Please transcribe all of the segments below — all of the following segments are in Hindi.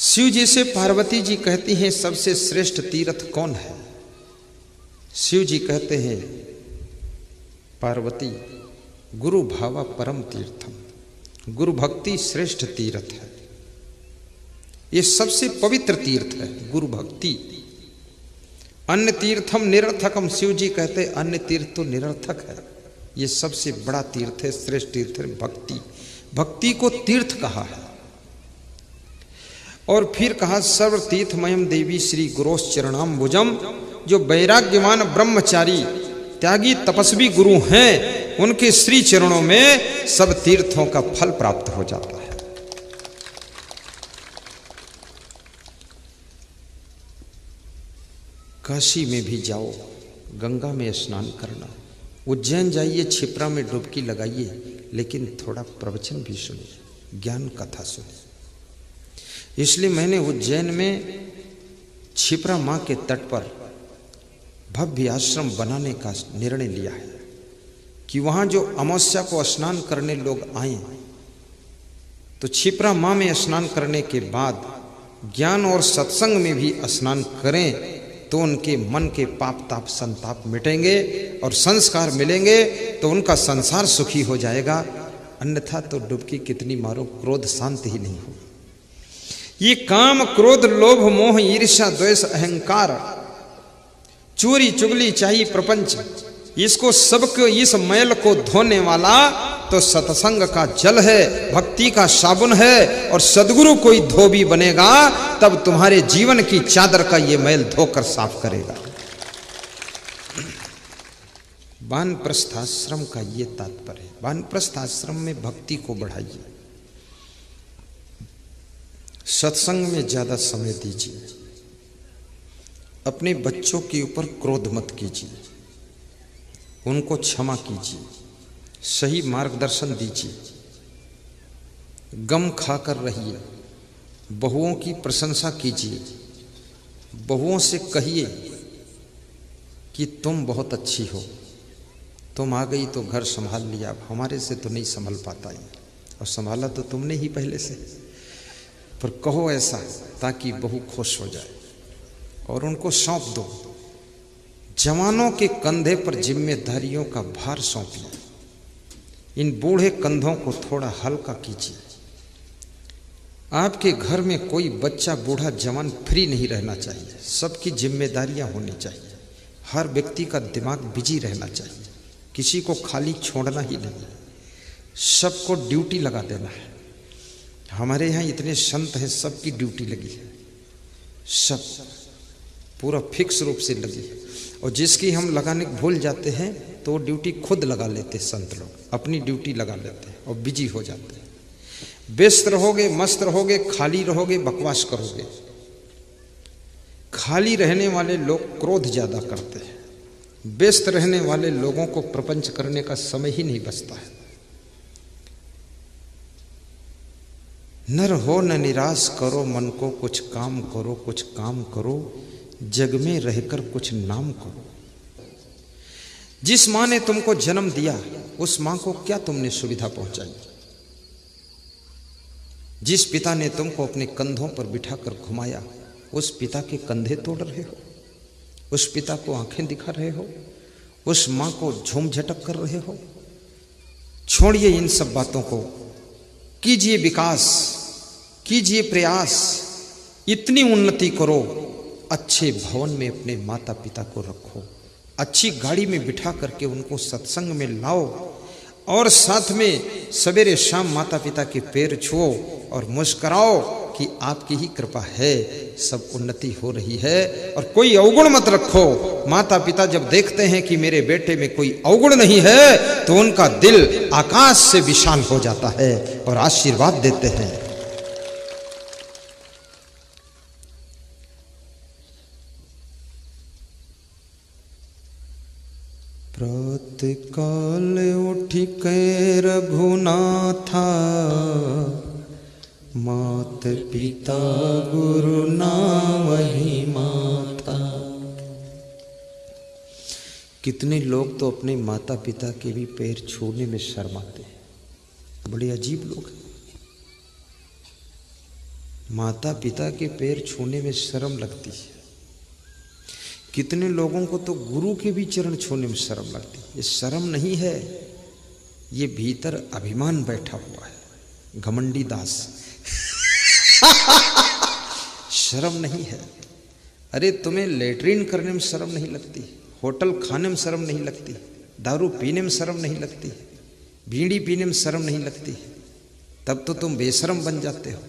शिव जी से पार्वती जी कहती हैं सबसे श्रेष्ठ तीर्थ कौन है। शिव जी कहते हैं पार्वती गुरु भावा परम तीर्थम, गुरु भक्ति श्रेष्ठ तीर्थ है। ये सबसे पवित्र तीर्थ है गुरु भक्ति। अन्य तीर्थम निरर्थकम, शिव जी कहते अन्य तीर्थ तो निरर्थक है, ये सबसे बड़ा तीर्थ है, श्रेष्ठ तीर्थ है भक्ति। भक्ति को तीर्थ कहा है। और फिर कहा सर्व तीर्थमयम देवी श्री गुरोस चरणाम्बुजम, जो वैराग्यवान ब्रह्मचारी त्यागी तपस्वी गुरु हैं उनके श्री चरणों में सब तीर्थों का फल प्राप्त हो जाता है। काशी में भी जाओ, गंगा में स्नान करना, उज्जैन जाइए, क्षिप्रा में डुबकी लगाइए, लेकिन थोड़ा प्रवचन भी सुनिए, ज्ञान कथा सुनिए। इसलिए मैंने उज्जैन में क्षिप्रा माँ के तट पर भव्य आश्रम बनाने का निर्णय लिया है कि वहाँ जो अमावस्या को स्नान करने लोग आए तो क्षिप्रा माँ में स्नान करने के बाद ज्ञान और सत्संग में भी स्नान करें तो उनके मन के पाप ताप संताप मिटेंगे और संस्कार मिलेंगे तो उनका संसार सुखी हो जाएगा। अन्यथा तो डुबकी कितनी मारो, क्रोध शांत ही नहीं हो। ये काम क्रोध लोभ मोह ईर्ष्या द्वेष अहंकार चोरी चुगली चाहिए प्रपंच, इसको सबको इस मैल को धोने वाला तो सत्संग का जल है, भक्ति का साबुन है। और सदगुरु कोई धोबी बनेगा तब तुम्हारे जीवन की चादर का ये मैल धोकर साफ करेगा। वानप्रस्थाश्रम का ये तात्पर्य है। वानप्रस्थाश्रम में भक्ति को बढ़ाइए, सत्संग में ज्यादा समय दीजिए, अपने बच्चों के ऊपर क्रोध मत कीजिए, उनको क्षमा कीजिए, सही मार्गदर्शन दीजिए, गम खाकर रहिए, बहुओं की प्रशंसा कीजिए, बहुओं से कहिए कि तुम बहुत अच्छी हो, तुम आ गई तो घर संभाल लिया, अब हमारे से तो नहीं संभल पाता है, और संभाला तो तुमने ही पहले से, पर कहो ऐसा ताकि बहू खुश हो जाए और उनको सौंप दो। जवानों के कंधे पर जिम्मेदारियों का भार सौंपिए, इन बूढ़े कंधों को थोड़ा हल्का कीजिए। आपके घर में कोई बच्चा बूढ़ा जवान फ्री नहीं रहना चाहिए, सबकी जिम्मेदारियां होनी चाहिए, हर व्यक्ति का दिमाग बिजी रहना चाहिए, किसी को खाली छोड़ना ही नहीं, सबको ड्यूटी लगा देना है। हमारे यहाँ इतने संत हैं, सबकी ड्यूटी लगी है, सब पूरा फिक्स रूप से लगी है। और जिसकी हम लगाने भूल जाते हैं तो वो ड्यूटी खुद लगा लेते हैं, संत लोग अपनी ड्यूटी लगा लेते हैं और बिजी हो जाते हैं। व्यस्त रहोगे, मस्त रहोगे, खाली रहोगे, बकवास करोगे। खाली रहने वाले लोग क्रोध ज्यादा करते हैं, व्यस्त रहने वाले लोगों को प्रपंच करने का समय ही नहीं बचता है। नर हो न निराश करो मन को, कुछ काम करो, कुछ काम करो, जग में रहकर कुछ नाम करो। जिस मां ने तुमको जन्म दिया उस मां को क्या तुमने सुविधा पहुंचाई? जिस पिता ने तुमको अपने कंधों पर बिठाकर घुमाया उस पिता के कंधे तोड़ रहे हो, उस पिता को आंखें दिखा रहे हो, उस मां को झूम झटक कर रहे हो। छोड़िए इन सब बातों को, कीजिए विकास, कीजिए प्रयास, इतनी उन्नति करो, अच्छे भवन में अपने माता पिता को रखो, अच्छी गाड़ी में बिठा करके उनको सत्संग में लाओ और साथ में सवेरे शाम माता पिता के पैर छुओ और मुस्कुराओ कि आपकी ही कृपा है, सब उन्नति हो रही है। और कोई अवगुण मत रखो। माता पिता जब देखते हैं कि मेरे बेटे में कोई अवगुण नहीं है तो उनका दिल आकाश से विशाल हो जाता है और आशीर्वाद देते हैं। प्रातःकाल उठी कै रघुनाथा, मात पिता गुरु नामहि माता। कितने लोग तो अपने माता पिता के भी पैर छूने में शर्माते हैं, बड़े अजीब लोग हैं। माता पिता के पैर छूने में शर्म लगती है। कितने लोगों को तो गुरु के भी चरण छूने में शर्म लगती है। ये शर्म नहीं है, ये भीतर अभिमान बैठा हुआ है, घमंडी दास। शर्म नहीं है। अरे तुम्हें लेटरिन करने में शर्म नहीं लगती, होटल खाने में शर्म नहीं लगती, दारू पीने में शर्म नहीं लगती, बीड़ी पीने में शर्म नहीं लगती, तब तो तुम बेशर्म बन जाते हो।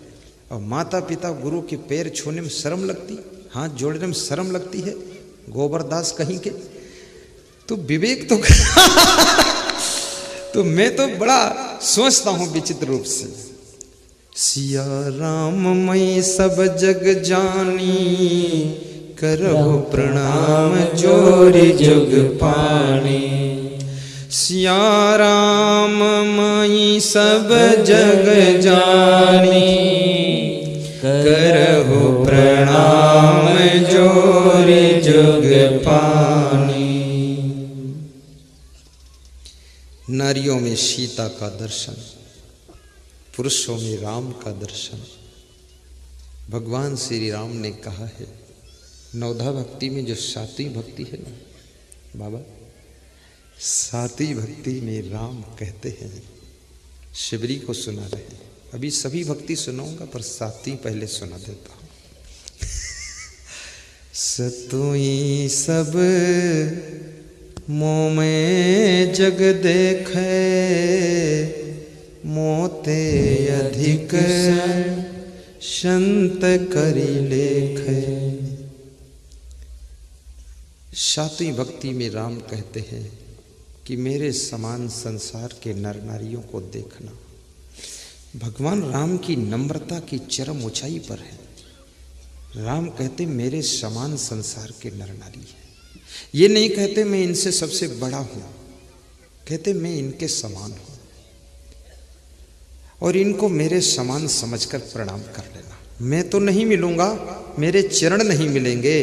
और माता पिता गुरु के पैर छूने में शर्म लगती, हाथ जोड़ने में शर्म लगती है, गोबरदास कहीं के। तो विवेक तो तो मैं तो बड़ा सोचता हूं विचित्र रूप से। सिया राम मई सब जग जानी, करहु प्रणाम जोरि जुग पानी। सिया राम मई सब जग जानी, करहु प्रणाम जोरि जुग पानी। नारियों में सीता का दर्शन, पुरुषों में राम का दर्शन। भगवान श्री राम ने कहा है नवधा भक्ति में जो सातवीं भक्ति है ना बाबा, सातवीं भक्ति में राम कहते हैं। शिवरी को सुना रहे हैं, अभी सभी भक्ति सुनाऊंगा पर सातवीं पहले सुना देता हूं। सतुई सब मोह में जग देखे, मोते अधिक संत करी लेखे। सातवीं भक्ति में राम कहते हैं कि मेरे समान संसार के नर नारियों को देखना। भगवान राम की नम्रता की चरम ऊंचाई पर है। राम कहते मेरे समान संसार के नर नारी हैं। ये नहीं कहते मैं इनसे सबसे बड़ा हूं, कहते मैं इनके समान हूं और इनको मेरे समान समझकर प्रणाम कर लेना। मैं तो नहीं मिलूंगा, मेरे चरण नहीं मिलेंगे,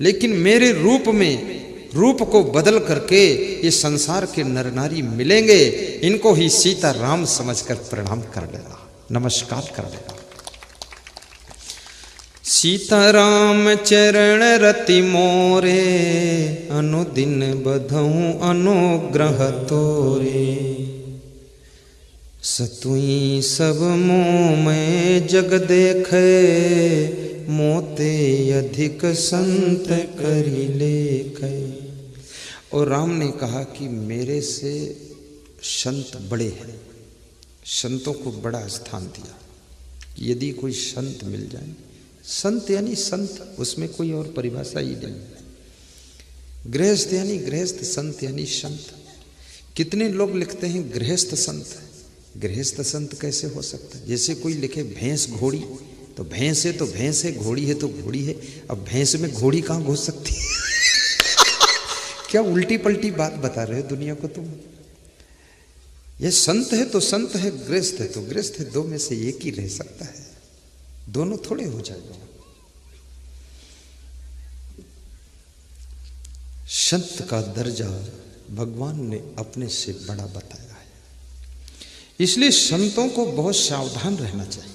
लेकिन मेरे रूप में रूप को बदल करके ये संसार के नर नारी मिलेंगे। इनको ही सीता राम समझकर प्रणाम कर लेना, नमस्कार कर लेना। सीताराम चरण रति मोरे, अनुदिन बधऊं अनुग्रह तोरे। सतुई सब मोह में जग देखे, मोते अधिक संत करी लेखे। और राम ने कहा कि मेरे से संत बड़े हैं, संतों को बड़ा स्थान दिया। यदि कोई संत मिल जाए, संत यानी संत, उसमें कोई और परिभाषा ही नहीं। गृहस्थ यानी गृहस्थ, संत यानी संत। कितने लोग लिखते हैं गृहस्थ संत। गृहस्थ संत कैसे हो सकता है? जैसे कोई लिखे भैंस घोड़ी, तो भैंस है तो भैंस है, घोड़ी है तो घोड़ी है। अब भैंस में घोड़ी कहाँ घुस सकती है? क्या उल्टी पलटी बात बता रहे हो दुनिया को तुम। ये संत है तो संत है, गृहस्थ है तो गृहस्थ है, दो में से एक ही रह सकता है, दोनों थोड़े हो जाएगा। संत का दर्जा भगवान ने अपने से बड़ा बताया है, इसलिए संतों को बहुत सावधान रहना चाहिए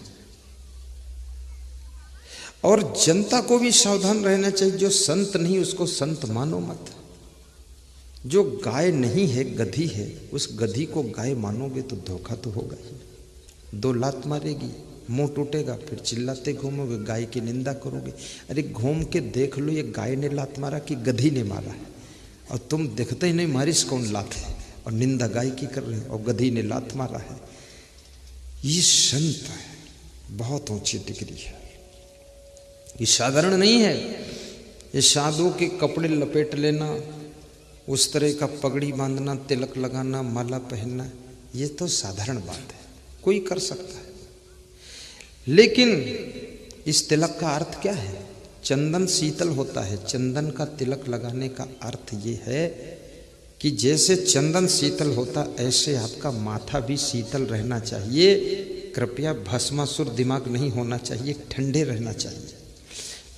और जनता को भी सावधान रहना चाहिए। जो संत नहीं उसको संत मानो मत। जो गाय नहीं है, गधी है, उस गधी को गाय मानोगे तो धोखा तो होगा ही। दो लात मारेगी, मुंह टूटेगा, फिर चिल्लाते घूमोगे, गाय की निंदा करोगे। अरे घूम के देख लो, ये गाय ने लात मारा कि गधी ने मारा है, और तुम देखते ही नहीं मारिस कौन लात है, और निंदा गाय की कर रहे हो और गधी ने लात मारा है। ये संत है, बहुत ऊंची डिग्री है, ये साधारण नहीं है। ये साधु के कपड़े लपेट लेना, उस तरह का पगड़ी बांधना, तिलक लगाना, माला पहनना, ये तो साधारण बात है, कोई कर सकता है। लेकिन इस तिलक का अर्थ क्या है? चंदन शीतल होता है। चंदन का तिलक लगाने का अर्थ ये है कि जैसे चंदन शीतल होता ऐसे आपका माथा भी शीतल रहना चाहिए। कृपया भस्मासुर दिमाग नहीं होना चाहिए, ठंडे रहना चाहिए।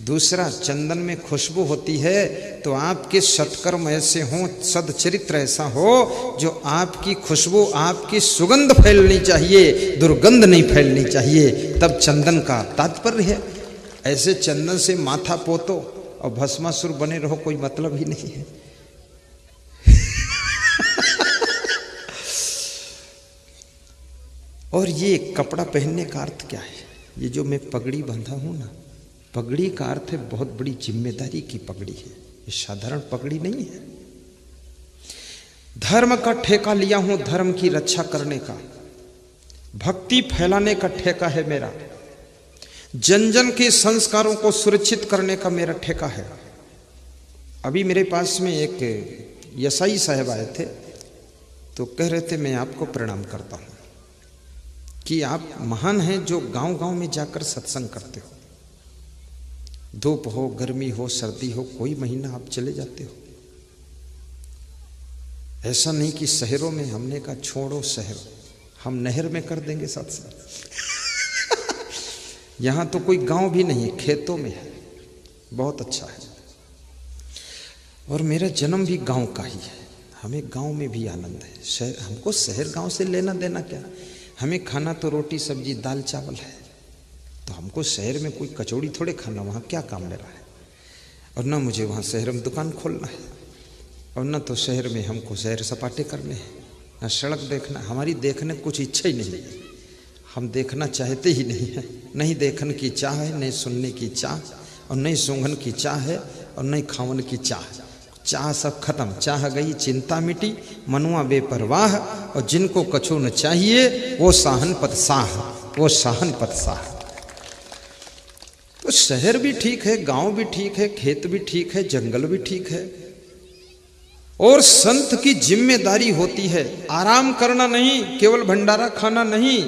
दूसरा, चंदन में खुशबू होती है तो आपके सत्कर्म ऐसे हों, सदचरित्र ऐसा हो जो आपकी खुशबू, आपकी सुगंध फैलनी चाहिए, दुर्गंध नहीं फैलनी चाहिए, तब चंदन का तात्पर्य है। ऐसे चंदन से माथा पोतो और भस्मासुर बने रहो, कोई मतलब ही नहीं है। और ये कपड़ा पहनने का अर्थ क्या है? ये जो मैं पगड़ी बांधा हूं ना, पगड़ी का अर्थ है बहुत बड़ी जिम्मेदारी की पगड़ी है, ये साधारण पगड़ी नहीं है। धर्म का ठेका लिया हूं, धर्म की रक्षा करने का, भक्ति फैलाने का ठेका है मेरा, जन जन के संस्कारों को सुरक्षित करने का मेरा ठेका है। अभी मेरे पास में एक यसाई साहब आए थे, तो कह रहे थे मैं आपको प्रणाम करता हूं कि आप महान हैं जो गांव गांव में जाकर सत्संग करते हो। धूप हो, गर्मी हो, सर्दी हो, कोई महीना आप चले जाते हो। ऐसा नहीं कि शहरों में, हमने कहा छोड़ो शहर, हम नहर में कर देंगे सत्संग। यहां तो कोई गांव भी नहीं, खेतों में है, बहुत अच्छा है। और मेरा जन्म भी गांव का ही है, हमें गांव में भी आनंद है। शहर, हमको शहर गांव से लेना देना क्या? हमें खाना तो रोटी सब्जी दाल चावल है, तो हमको शहर में कोई कचौड़ी थोड़े खाना, वहाँ क्या काम ले रहा है? और ना मुझे वहाँ शहर में दुकान खोलना है, और ना तो शहर में हमको सैर सपाटे करने हैं, ना सड़क देखना। हमारी देखने कुछ इच्छा ही नहीं है, हम देखना चाहते ही नहीं है। नहीं देखने की चाह है, नहीं सुनने की चाह, और नहीं सूंघन की चाह है, और नहीं खावन की चाह। चाह सब खत्म, चाह गई, चिंता मिटी, मनुआ बेपरवाह, और जिनको कछु न चाहिए वो साहन पत साह, वो साहन पत साह। तो शहर भी ठीक है, गांव भी ठीक है, खेत भी ठीक है, जंगल भी ठीक है। और संत की जिम्मेदारी होती है आराम करना नहीं, केवल भंडारा खाना नहीं,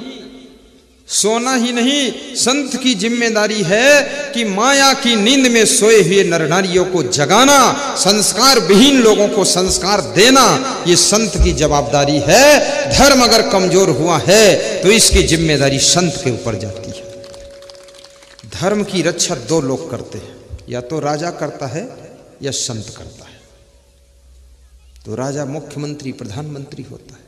सोना ही नहीं। संत की जिम्मेदारी है कि माया की नींद में सोए हुए नर नारियों को जगाना, संस्कार विहीन लोगों को संस्कार देना, ये संत की जवाबदारी है। धर्म अगर कमजोर हुआ है तो इसकी जिम्मेदारी संत के ऊपर जाती है। धर्म की रक्षा दो लोग करते हैं, या तो राजा करता है या संत करता है। तो राजा मुख्यमंत्री प्रधानमंत्री होता है,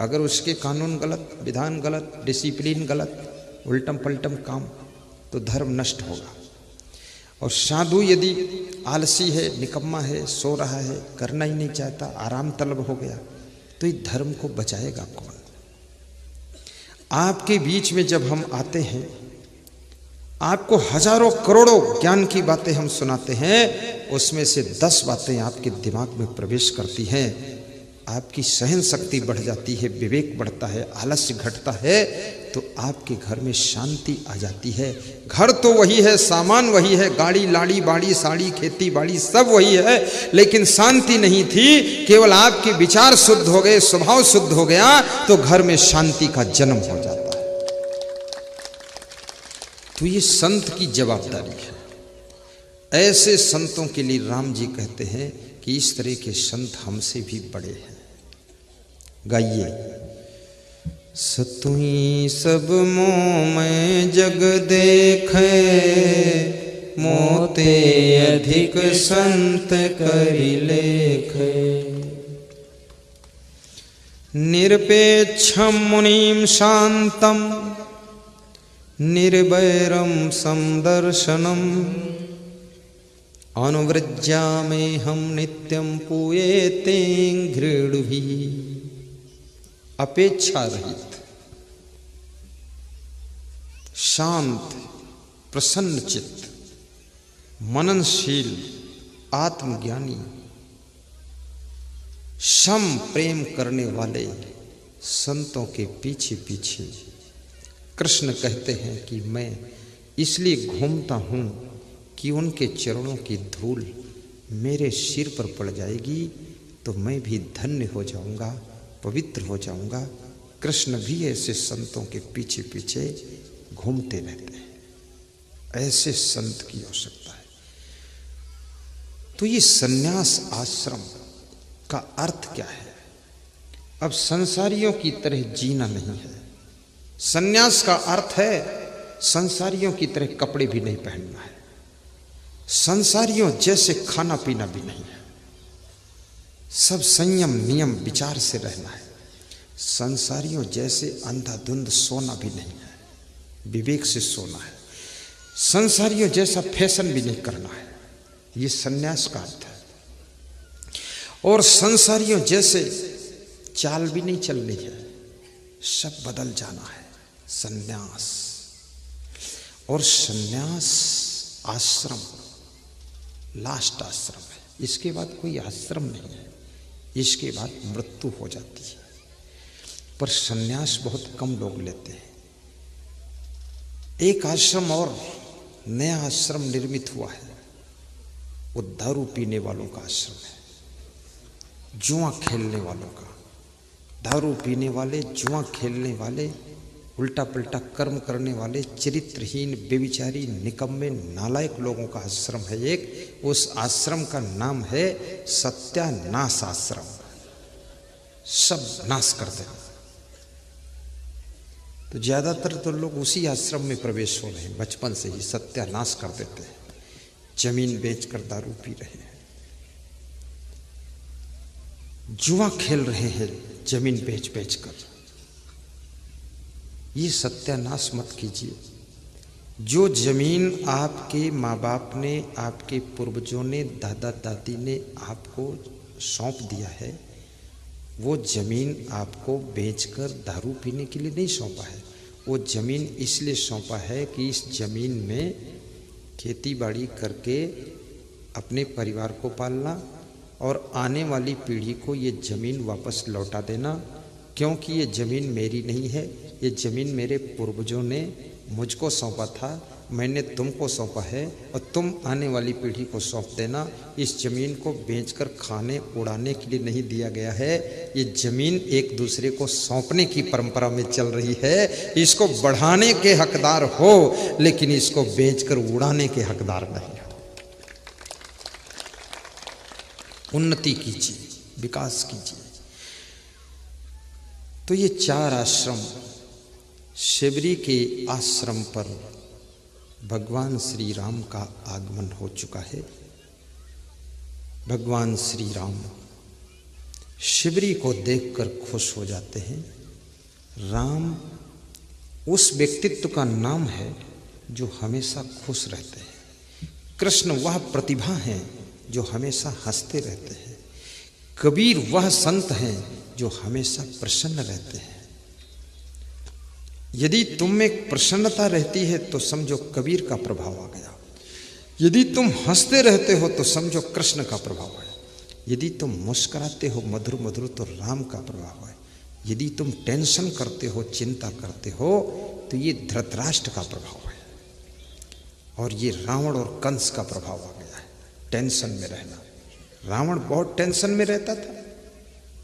अगर उसके कानून गलत, विधान गलत, डिसिप्लिन गलत, उल्टम पलटम काम, तो धर्म नष्ट होगा। और साधु यदि आलसी है, निकम्मा है, सो रहा है, करना ही नहीं चाहता, आराम तलब हो गया, तो ये धर्म को बचाएगा कौन? आपके बीच में जब हम आते हैं, आपको हजारों करोड़ों ज्ञान की बातें हम सुनाते हैं, उसमें से 10 बातें आपके दिमाग में प्रवेश करती हैं, आपकी सहन शक्ति बढ़ जाती है, विवेक बढ़ता है, आलस्य घटता है, तो आपके घर में शांति आ जाती है। घर तो वही है, सामान वही है, गाड़ी लाड़ी बाड़ी साड़ी खेती बाड़ी सब वही है, लेकिन शांति नहीं थी। केवल आपके विचार शुद्ध हो गए, स्वभाव शुद्ध हो गया, तो घर में शांति का जन्म हो जाता है। तो ये संत की जवाबदारी है। ऐसे संतों के लिए राम जी कहते हैं कि इस तरह के संत हमसे भी बड़े हैं। गाइए। सतुई सब मोह में जग देखे, मोते अधिक संत करि लेखे। निरपेक्षम मुनिम शांतम, निर्वैरम समदर्शनम, अनुव्रज्यामे हम नित्यम पूयेते घृणुभि। अपेक्षा रहित, शांत, प्रसन्न चित्त, मननशील, आत्मज्ञानी, सम प्रेम करने वाले संतों के पीछे पीछे कृष्ण कहते हैं कि मैं इसलिए घूमता हूं कि उनके चरणों की धूल मेरे सिर पर पड़ जाएगी तो मैं भी धन्य हो जाऊंगा, पवित्र हो जाऊंगा। कृष्ण भी ऐसे संतों के पीछे पीछे घूमते रहते हैं। ऐसे संत की आवश्यकता है। तो ये सन्यास आश्रम का अर्थ क्या है? अब संसारियों की तरह जीना नहीं है। सन्यास का अर्थ है संसारियों की तरह कपड़े भी नहीं पहनना है। संसारियों जैसे खाना पीना भी नहीं है, सब संयम नियम विचार से रहना है। संसारियों जैसे अंधाधुंध सोना भी नहीं है, विवेक से सोना है। संसारियों जैसा फैशन भी नहीं करना है, ये सन्यास का अर्थ है। और संसारियों जैसे चाल भी नहीं चलनी है, सब बदल जाना है, सन्यास। और सन्यास आश्रम, लास्ट आश्रम है, इसके बाद कोई आश्रम नहीं है, इसके बाद मृत्यु हो जाती है। पर सन्यास बहुत कम लोग लेते हैं। एक आश्रम और नया आश्रम निर्मित हुआ है, वो दारू पीने वालों का आश्रम है, जुआ खेलने वालों का। दारू पीने वाले, जुआ खेलने वाले, उल्टा पुल्टा कर्म करने वाले, चरित्रहीन, बेविचारी, निकम्मे, नालायक लोगों का आश्रम है एक। उस आश्रम का नाम है सत्यानाश आश्रम। सब नाश कर देना। तो ज्यादातर तो लोग उसी आश्रम में प्रवेश हो रहे हैं, बचपन से ही सत्यानाश कर देते हैं। जमीन बेचकर दारू पी रहे हैं, जुआ खेल रहे हैं जमीन बेच बेच कर। ये सत्यानाश मत कीजिए। जो जमीन आपके माँ बाप ने, आपके पूर्वजों ने, दादा दादी ने आपको सौंप दिया है, वो जमीन आपको बेचकर दारू पीने के लिए नहीं सौंपा है। वो जमीन इसलिए सौंपा है कि इस जमीन में खेती बाड़ी करके अपने परिवार को पालना और आने वाली पीढ़ी को ये ज़मीन वापस लौटा देना। क्योंकि ये ज़मीन मेरी नहीं है, ये ज़मीन मेरे पूर्वजों ने मुझको सौंपा था, मैंने तुमको सौंपा है और तुम आने वाली पीढ़ी को सौंप देना। इस ज़मीन को बेचकर खाने उड़ाने के लिए नहीं दिया गया है। ये ज़मीन एक दूसरे को सौंपने की परंपरा में चल रही है। इसको बढ़ाने के हकदार हो, लेकिन इसको बेचकर उड़ाने के हकदार नहीं हो। उन्नति कीजिए, विकास कीजिए। तो ये 4 आश्रम, शिवरी के आश्रम पर भगवान श्री राम का आगमन हो चुका है। भगवान श्री राम शिवरी को देखकर खुश हो जाते हैं। राम उस व्यक्तित्व का नाम है जो हमेशा खुश रहते हैं। कृष्ण वह प्रतिभा है जो हमेशा हंसते रहते हैं। कबीर वह संत हैं जो हमेशा प्रसन्न रहते हैं। यदि तुम में प्रसन्नता रहती है तो समझो कबीर का प्रभाव आ गया। यदि तुम हंसते रहते हो तो समझो कृष्ण का प्रभाव है। यदि तुम मुस्कुराते हो मधुर मधुर तो राम का प्रभाव है। यदि तुम टेंशन करते हो, चिंता करते हो तो ये धृतराष्ट्र का प्रभाव है। और ये रावण और कंस का प्रभाव आ गया है, टेंशन में रहना। रावण बहुत टेंशन में रहता था,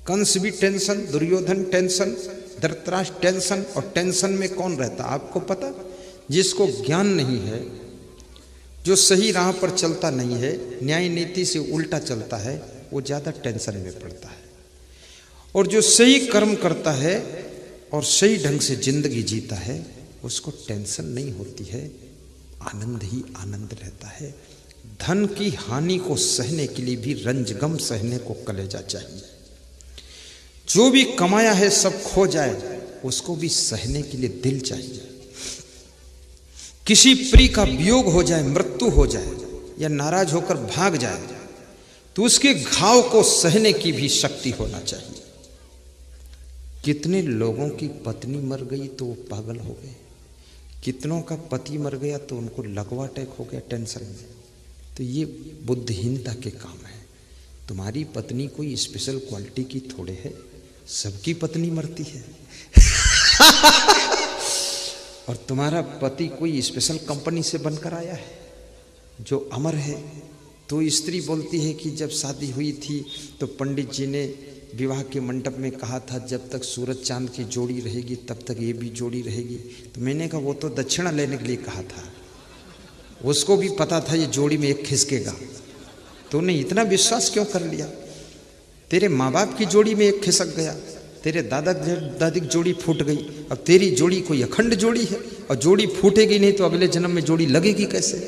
कंस भी tension, Duryodhan tension, Dhritarashtra tension. और टेंशन में कौन रहता आपको पता? जिसको ज्ञान नहीं है, जो सही राह पर चलता नहीं है, न्याय नीति से उल्टा चलता है, वो ज़्यादा टेंशन में पड़ता है। और जो सही कर्म करता है और सही ढंग से जिंदगी जीता है, उसको टेंशन नहीं होती है, आनंद ही आनंद रहता है। धन की हानि को सहने के लिए भी रंजगम सहने को कलेजा चाहिए। जो भी कमाया है सब खो जाए, उसको भी सहने के लिए दिल चाहिए। किसी प्रिय का वियोग हो जाए, मृत्यु हो जाए या नाराज होकर भाग जाए, तो उसके घाव को सहने की भी शक्ति होना चाहिए। कितने लोगों की पत्नी मर गई तो वो पागल हो गए, कितनों का पति मर गया तो उनको लकवा अटैक हो गया टेंशन में। तो ये बुद्धिहीनता के काम है। तुम्हारी पत्नी कोई स्पेशल क्वालिटी की थोड़े है, सबकी पत्नी मरती है। और तुम्हारा पति कोई स्पेशल कंपनी से बनकर आया है जो अमर है। तो स्त्री बोलती है कि जब शादी हुई थी तो पंडित जी ने विवाह के मंडप में कहा था जब तक सूरज चांद की जोड़ी रहेगी तब तक ये भी जोड़ी रहेगी। तो मैंने कहा वो तो दक्षिणा लेने के लिए कहा था, उसको भी पता था ये जोड़ी में एक खिसकेगा, तूने इतना विश्वास क्यों कर लिया? तेरे माँ बाप की जोड़ी में एक खिसक गया, तेरे दादा दादी की जोड़ी फूट गई, अब तेरी जोड़ी कोई अखंड जोड़ी है और जोड़ी फूटेगी नहीं तो अगले जन्म में जोड़ी लगेगी कैसे?